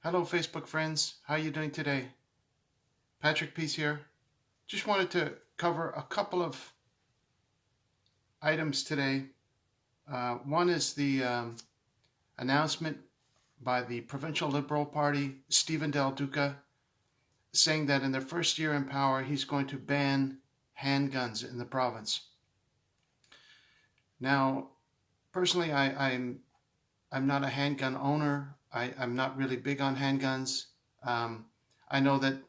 Hello, Facebook friends. How are you doing today? Patrick Peace here. Just wanted to cover a couple of items today. One is the announcement by the Provincial Liberal Party, Stephen Del Duca, saying that in their first year in power, he's going to ban handguns in the province. Now, personally, I'm not a handgun owner. I'm not really big on handguns. I know that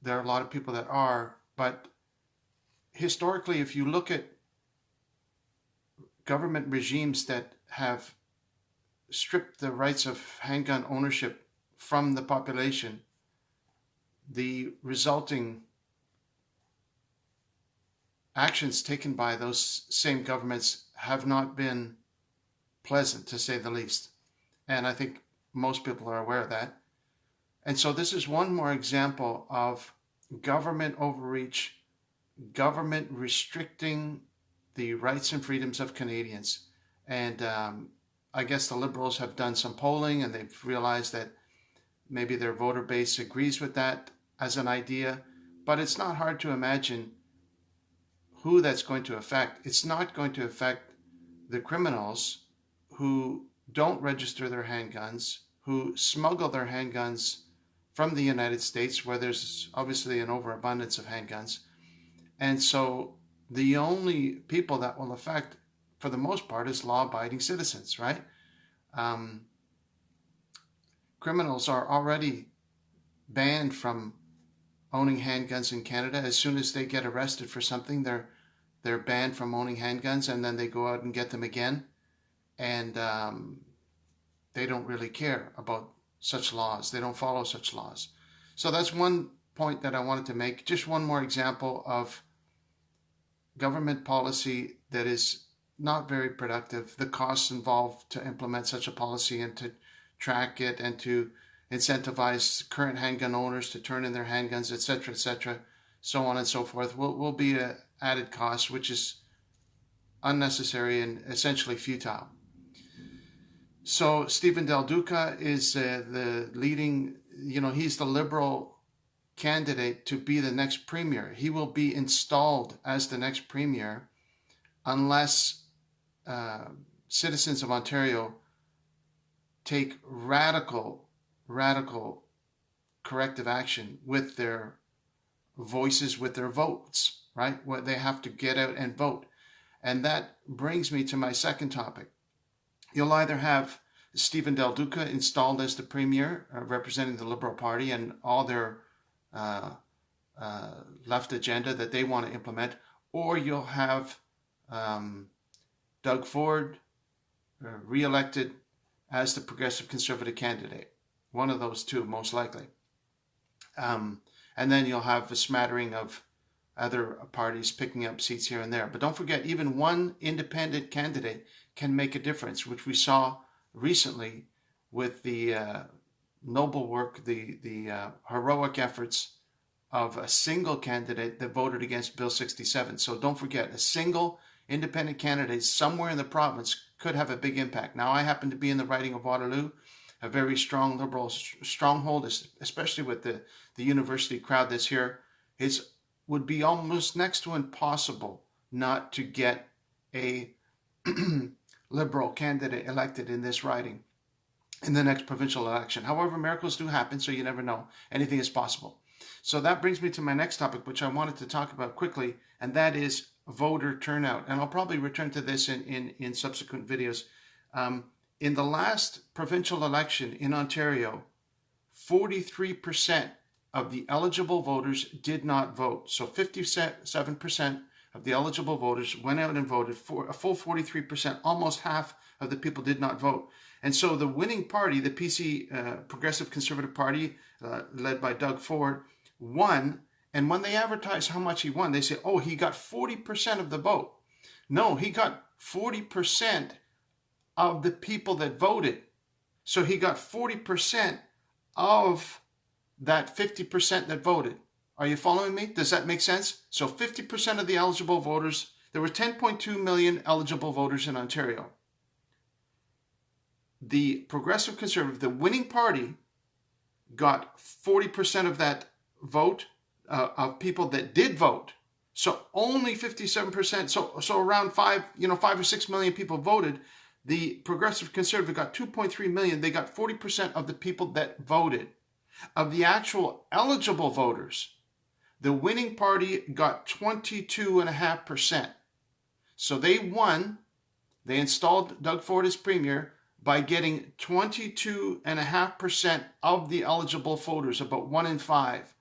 there are a lot of people that are, but historically, if you look at government regimes that have stripped the rights of handgun ownership from the population, the resulting actions taken by those same governments have not been pleasant, to say the least. And I think most people are aware of that. And so this is one more example of government overreach, government restricting the rights and freedoms of Canadians. And I guess the Liberals have done some polling and they've realized that maybe their voter base agrees with that as an idea. But it's not hard to imagine who that's going to affect. It's not going to affect the criminals who don't register their handguns, who smuggle their handguns from the United States, where there's obviously an overabundance of handguns. And so the only people that will affect, for the most part, is law-abiding citizens, right? Criminals are already banned from owning handguns in Canada. As soon as they get arrested for something, they're banned from owning handguns, and then they go out and get them again. And they don't really care about such laws. They don't follow such laws. So that's one point that I wanted to make. Just one more example of government policy that is not very productive. The costs involved to implement such a policy and to track it and to incentivize current handgun owners to turn in their handguns, etc., so on and so forth, will be an added cost, which is unnecessary and essentially futile. So Stephen Del Duca is the leading, he's the Liberal candidate to be the next premier. He will be installed as the next premier unless citizens of Ontario take radical corrective action with their voices, with their votes, right? They have to get out and vote. And that brings me to my second topic. You'll either have Stephen Del Duca installed as the premier, representing the Liberal Party and all their left agenda that they want to implement, or you'll have Doug Ford re-elected as the Progressive Conservative candidate. One of those two, most likely. And then you'll have a smattering of other parties picking up seats here and there. But don't forget, even one independent candidate can make a difference, which we saw recently with the noble work, the heroic efforts of a single candidate that voted against Bill 67. So don't forget, a single independent candidate somewhere in the province could have a big impact. Now, I happen to be in the riding of Waterloo, a very strong Liberal stronghold, especially with the university crowd that's here. It would be almost next to impossible not to get a Liberal candidate elected in this riding in the next provincial election. However, miracles do happen, so you never know. Anything is possible. So that brings me to my next topic, which I wanted to talk about quickly, and that is voter turnout. And I'll probably return to this in subsequent videos. In the last provincial election in Ontario, 43% of the eligible voters did not vote. So 57% of the eligible voters went out and voted. For a full 43%, almost half of the people did not vote. And so the winning party, the PC, Progressive Conservative Party, led by Doug Ford, won. And when they advertise how much he won, they say, oh, he got 40% of the vote. No, he got 40% of the people that voted. So he got 40% of that 50% that voted. Are you following me? Does that make sense? So 50% of the eligible voters, there were 10.2 million eligible voters in Ontario. The Progressive Conservative, the winning party, got 40% of that vote of people that did vote. So only 57%. So around 5 or 6 million people voted. The Progressive Conservative got 2.3 million. They got 40% of the people that voted. Of the actual eligible voters, the winning party got 22.5%. So they won. They installed Doug Ford as premier by getting 22.5% of the eligible voters, about 1 in 5.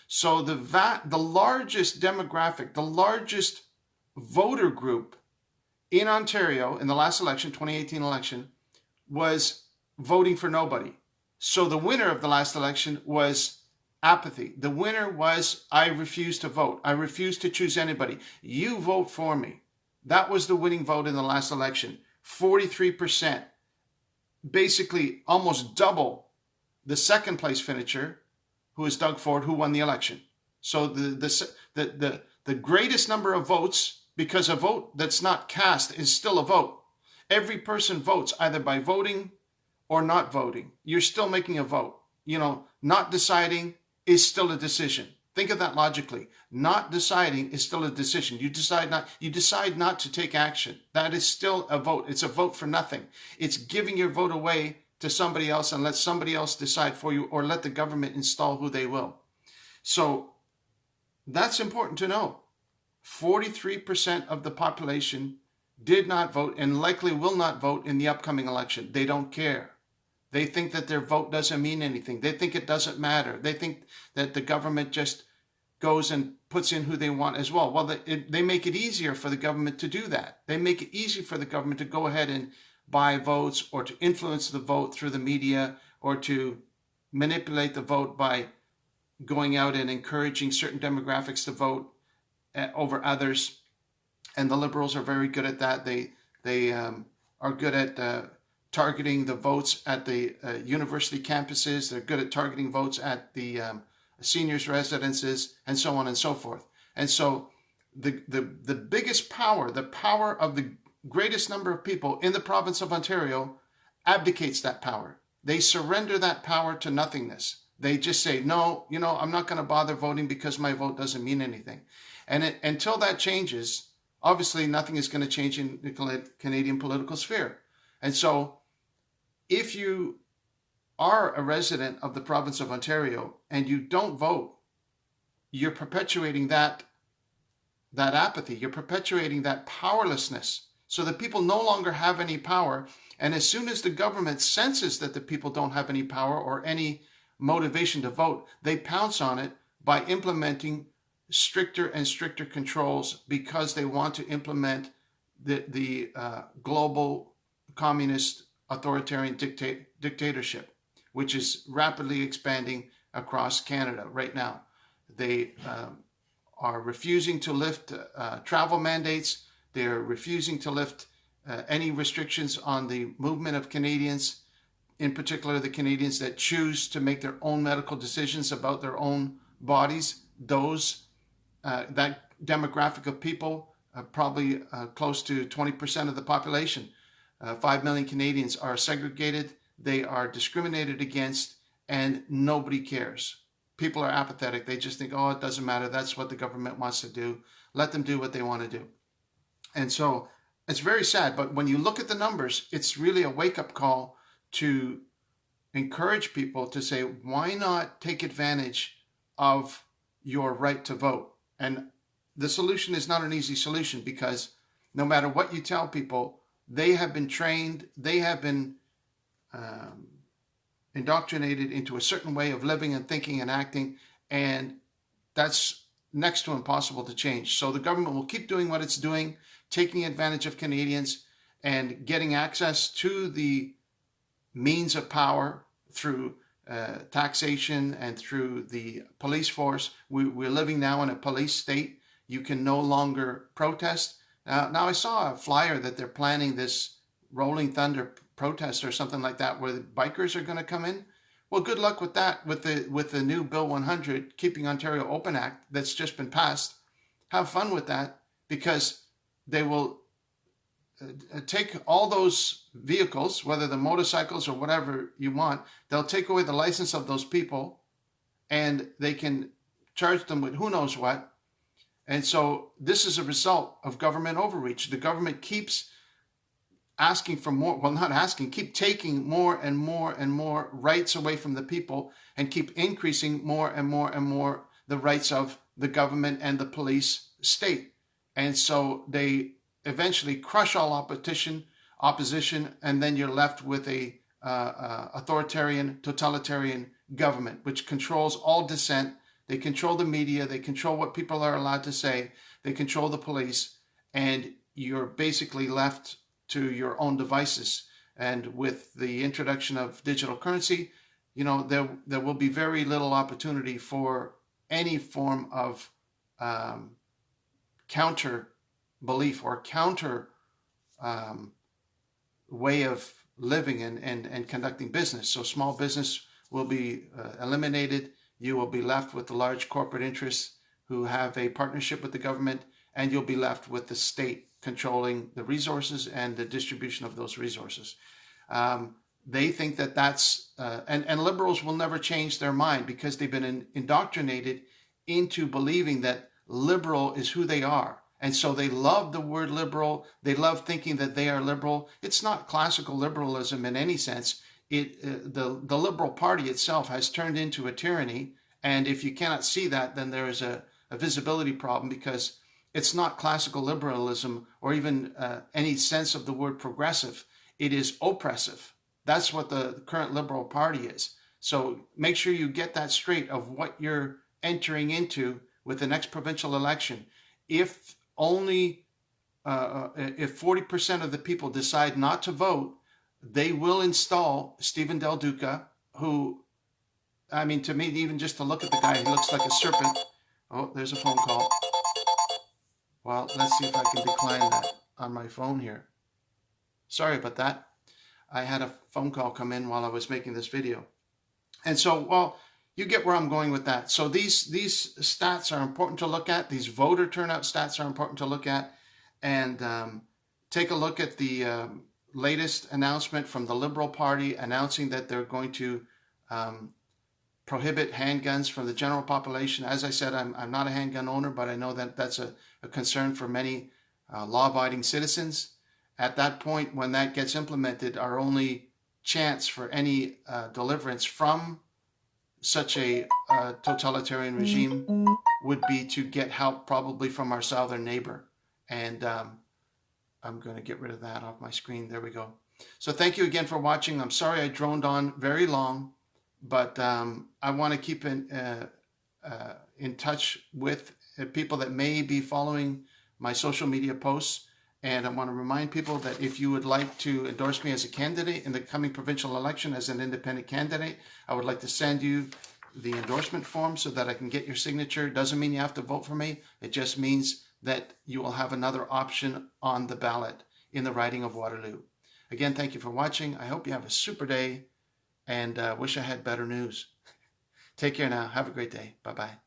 So the largest demographic, the largest voter group in Ontario in the last election, 2018 election, was voting for nobody. So the winner of the last election was apathy. The winner was, I refuse to vote. I refuse to choose anybody. You vote for me. That was the winning vote in the last election. 43%. Basically almost double the second place finisher, who is Doug Ford, who won the election. So the greatest number of votes, because a vote that's not cast is still a vote. Every person votes either by voting or not voting. You're still making a vote. Not deciding is still a decision. Think of that logically. Not deciding is still a decision. You decide not to take action. That is still a vote. It's a vote for nothing. It's giving your vote away to somebody else and let somebody else decide for you, or let the government install who they will. So that's important to know. 43% of the population did not vote and likely will not vote in the upcoming election. They don't care. They think that their vote doesn't mean anything. They think it doesn't matter. They think that the government just goes and puts in who they want as well. Well, they make it easier for the government to do that. They make it easy for the government to go ahead and buy votes, or to influence the vote through the media, or to manipulate the vote by going out and encouraging certain demographics to vote over others. And the Liberals are very good at that. They are good at targeting the votes at the university campuses. They're good at targeting votes at the seniors' residences, and so on and so forth. And so the biggest power, the power of the greatest number of people in the province of Ontario, abdicates that power. They surrender that power to nothingness. They just say, no, I'm not going to bother voting because my vote doesn't mean anything. And until that changes, obviously nothing is going to change in the Canadian political sphere. And so if you are a resident of the province of Ontario and you don't vote, you're perpetuating that apathy. You're perpetuating that powerlessness, so that people no longer have any power. And as soon as the government senses that the people don't have any power or any motivation to vote, they pounce on it by implementing stricter and stricter controls, because they want to implement the global communist authoritarian dictatorship, which is rapidly expanding across Canada right now. They are refusing to lift travel mandates. They're refusing to lift any restrictions on the movement of Canadians, in particular the Canadians that choose to make their own medical decisions about their own bodies. That demographic of people, probably close to 20% of the population, 5 million Canadians, are segregated. They are discriminated against, and nobody cares. People are apathetic. They just think, oh, it doesn't matter. That's what the government wants to do. Let them do what they want to do. And so it's very sad. But when you look at the numbers, it's really a wake-up call to encourage people to say, why not take advantage of your right to vote? And the solution is not an easy solution, because no matter what you tell people, they have been trained, they have been indoctrinated into a certain way of living and thinking and acting, and that's next to impossible to change. So the government will keep doing what it's doing, taking advantage of Canadians and getting access to the means of power through taxation and through the police force. We're living now in a police state. You can no longer protest. Now I saw a flyer that they're planning this Rolling Thunder protest or something like that, where the bikers are going to come in. Well, good luck with that, with the new Bill 100, Keeping Ontario Open Act, that's just been passed. Have fun with that, because they will take all those vehicles, whether the motorcycles or whatever you want, they'll take away the license of those people, and they can charge them with who knows what. And so this is a result of government overreach. The government keeps asking for more, well, not asking, keep taking more and more and more rights away from the people, and keep increasing more and more and more the rights of the government and the police state. And so they eventually crush all opposition, and then you're left with a authoritarian, totalitarian government, which controls all dissent. They control the media. They control what people are allowed to say. They control the police, and you're basically left to your own devices. And with the introduction of digital currency, you know, there will be very little opportunity for any form of counter belief or counter way of living and conducting business. So small business will be eliminated. You will be left with the large corporate interests who have a partnership with the government, and you'll be left with the state controlling the resources and the distribution of those resources. They think that that's, and liberals will never change their mind, because they've been indoctrinated into believing that liberal is who they are. And so they love the word liberal. They love thinking that they are liberal. It's not classical liberalism in any sense. The Liberal Party itself has turned into a tyranny. And if you cannot see that, then there is a visibility problem, because it's not classical liberalism or even any sense of the word progressive. It is oppressive. That's what the current Liberal Party is. So make sure you get that straight of what you're entering into with the next provincial election. If only if 40% of the people decide not to vote, they will install Stephen Del Duca, who, I mean, to me, even just to look at the guy, he looks like a serpent. Oh, there's a phone call. Well, let's see if I can decline that on my phone here. Sorry about that. I had a phone call come in while I was making this video. And so, well, you get where I'm going with that. So these stats are important to look at. These voter turnout stats are important to look at. And take a look at the latest announcement from the Liberal Party announcing that they're going to prohibit handguns from the general population. As I said, I'm not a handgun owner, but I know that that's a concern for many law-abiding citizens. At that point, when that gets implemented, our only chance for any deliverance from such a totalitarian regime would be to get help, probably from our southern neighbor. And I'm going to get rid of that off my screen. There we go. So thank you again for watching. I'm sorry I droned on very long, but I want to keep in touch with people that may be following my social media posts. And I want to remind people that if you would like to endorse me as a candidate in the coming provincial election as an independent candidate, I would like to send you the endorsement form so that I can get your signature. Doesn't mean you have to vote for me. It just means that you will have another option on the ballot in the riding of Waterloo. Again, thank you for watching. I hope you have a super day, and wish I had better news. Take care now. Have a great day. Bye-bye.